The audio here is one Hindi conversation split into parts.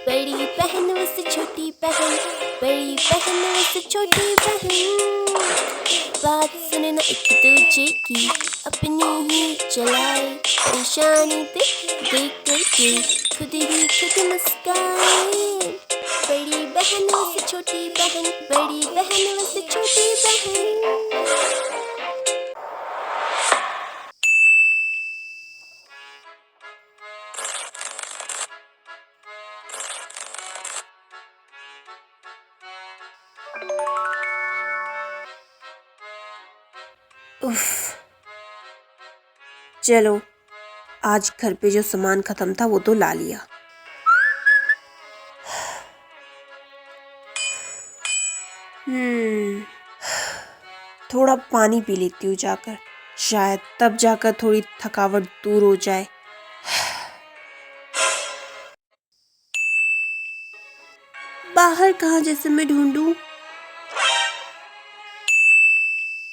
बड़ी बहन उससे छोटी बहन, बड़ी बहन उससे छोटी बहन। बात सुने ना एक दूजे की, अपनी ही चलाए, परेशानी देख देख करके खुद ही खुद मुस्काए। बड़ी बहन उससे छोटी बहन, बड़ी बहन उससे छोटी बहन। उफ, चलो आज घर पे जो सामान खत्म था वो तो ला लिया। थोड़ा पानी पी लेती हूँ जाकर, शायद तब जाकर थोड़ी थकावट दूर हो जाए। बाहर कहाँ जैसे मैं ढूंढूं?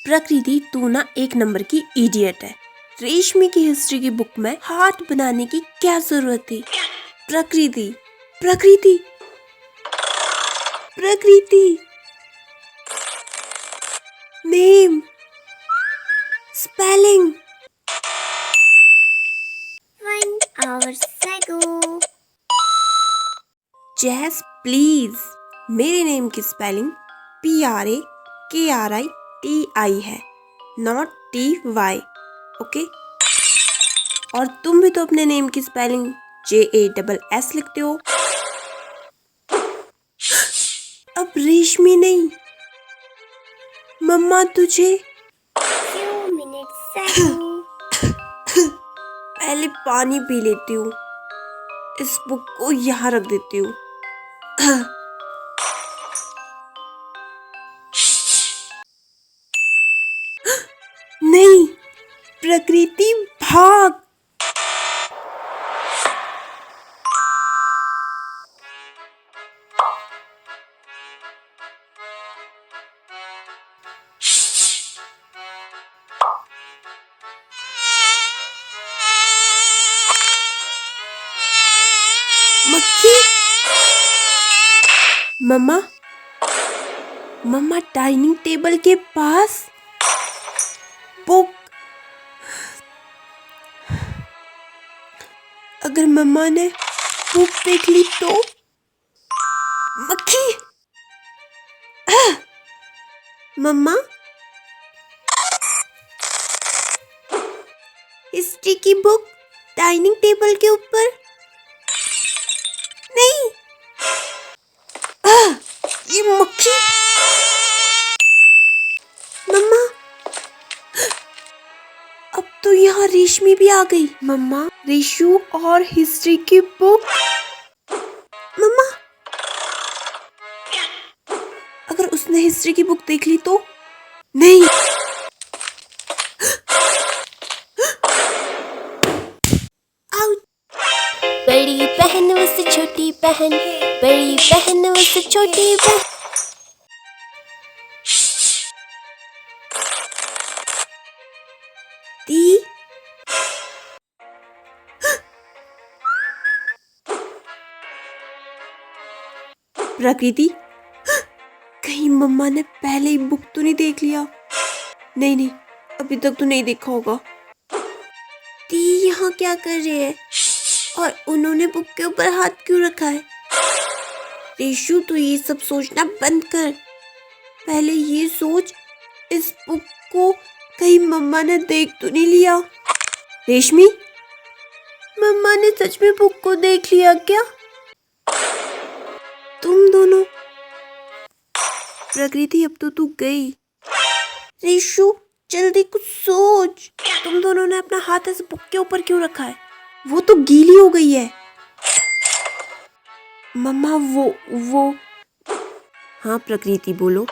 प्रकृति, तू ना एक नंबर की इडियट है। रेशमी की हिस्ट्री की बुक में हार्ट बनाने की क्या जरूरत थी? प्रकृति, प्रकृति, प्रकृति, नेम, स्पेलिंग। 1 hour ago. जैस प्लीज, मेरे नेम की स्पेलिंग PRAKRITI है, नॉट TY, ओके? और तुम भी तो अपने नेम की स्पेलिंग JASS लिखते हो। अब रेशमी नहीं, मम्मा तुझे Few minutes ago. पहले पानी पी लेती हूँ, इस बुक को यहाँ रख देती हूँ। नहीं, प्रकृति भाग। मक्खी, मम्मा, मम्मा डाइनिंग टेबल के पास बुक। अगर मम्मा ने बुक देख ली तो? मक्खी, मम्मा, हिस्ट्री की बुक डाइनिंग टेबल के ऊपर नहीं। ये मक्खी, मम्मा, अब तो यहाँ रेशमी भी आ गई। मम्मा, रेशु और हिस्ट्री की बुक। मम्मा, अगर उसने हिस्ट्री की बुक देख ली तो? नहीं। बड़ी बहन उससे छोटी बहन, बड़ी बहन उससे छोटी बहन। दी, प्रकृति, कहीं मम्मा ने पहले ही बुक तो नहीं देख लिया? नहीं नहीं, अभी तक तो नहीं देखा होगा। दी यहाँ क्या कर रहे हैं? और उन्होंने बुक के ऊपर हाथ क्यों रखा है? रेशु, तू ये सब सोचना बंद कर। पहले ये सोच, इस बुक को कहीं मम्मा ने देख तो नहीं लिया? रेशमी, मम्मा ने सच में बुक को देख लिया क्या? तुम दोनों। प्रकृति, अब तो तू गई। रेशु, जल्दी कुछ सोच। तुम दोनों ने अपना हाथ इस बुक के ऊपर क्यों रखा है? वो तो गीली हो गई है। मम्मा, वो हाँ प्रकृति, बोलो।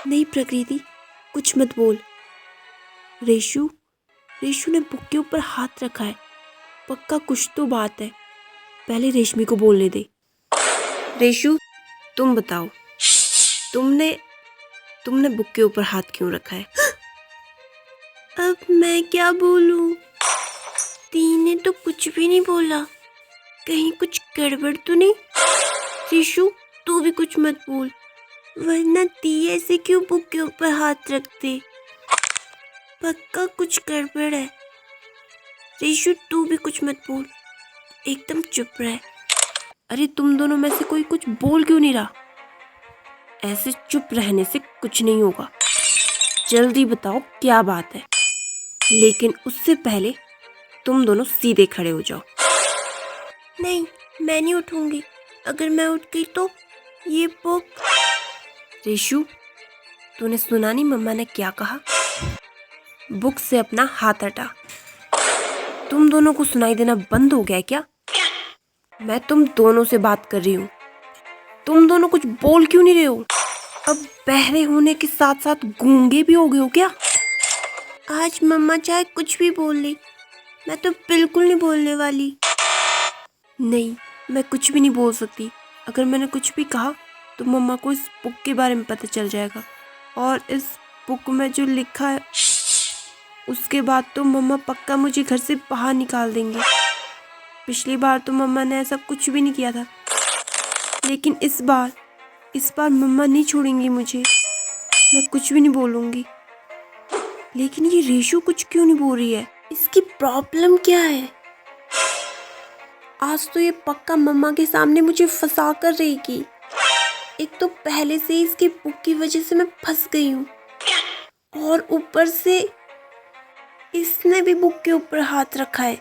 नहीं प्रकृति, कुछ मत बोल। रेशु, रेशु ने बुक के ऊपर हाथ रखा है, पक्का कुछ तो बात है। पहले रेशमी को बोलने दे। रेशु, तुम बताओ, तुमने बुक के ऊपर हाथ क्यों रखा है? अब मैं क्या बोलूं? दी ने तो कुछ भी नहीं बोला। कहीं कुछ गड़बड़ तो नहीं? ऋषु, तू भी कुछ मत बोल, वरना दी ऐसे क्यों बुक के ऊपर हाथ रखते? पक्का कुछ गड़बड़ है। ऋषु, तू भी कुछ मत बोल, एकदम चुप रह। अरे तुम दोनों में से कोई कुछ बोल क्यों नहीं रहा? ऐसे चुप रहने से कुछ नहीं होगा। जल्दी बताओ क्या बात है। लेकिन उससे पहले तुम दोनों सीधे खड़े हो जाओ। नहीं, मैं नहीं उठूंगी। अगर मैं उठ गई तो ये बुक। ऋषु, तूने सुना नहीं मम्मा ने क्या कहा? बुक से अपना हाथ हटा। तुम दोनों को सुनाई देना बंद हो गया क्या? मैं तुम दोनों से बात कर रही हूँ। तुम दोनों कुछ बोल क्यों नहीं रहे हो? अब बहरे होने के साथ साथ गूंगे भी हो गए हो क्या? आज मम्मा चाहे कुछ भी बोल ले, मैं तो बिल्कुल नहीं बोलने वाली। नहीं, मैं कुछ भी नहीं बोल सकती। अगर मैंने कुछ भी कहा तो मम्मा को इस बुक के बारे में पता चल जाएगा, और इस बुक में जो लिखा है उसके बाद तो मम्मा पक्का मुझे घर से बाहर निकाल देंगे। पिछली बार तो मम्मा ने ऐसा कुछ भी नहीं किया था, लेकिन इस बार मम्मा नहीं छोड़ेंगी मुझे। मैं कुछ भी नहीं बोलूँगी। लेकिन ये ऋषु कुछ क्यों नहीं बोल रही है? इसकी प्रॉब्लम क्या है? आज तो ये पक्का मम्मा के सामने मुझे फंसा कर रहेगी। एक तो पहले से इसकी बुक की वजह से मैं फंस गई हूँ, और ऊपर से इसने भी बुक के ऊपर हाथ रखा है।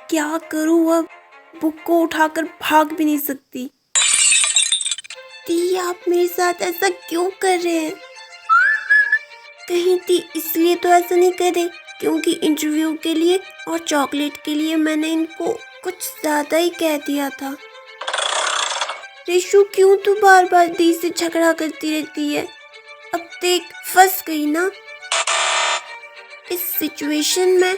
क्या करूँ अब? बुक को उठाकर भाग भी नहीं सकती। दी, आप मेरे साथ ऐसा क्यों कर रहे हैं? कहीं दी इसलिए तो ऐसा नहीं करे क्योंकि इंटरव्यू के लिए और चॉकलेट के लिए मैंने इनको कुछ ज़्यादा ही कह दिया था। ऋषु, क्यों तू बार बार दी से झगड़ा करती रहती है? अब देख, फंस गई ना इस सिचुएशन में।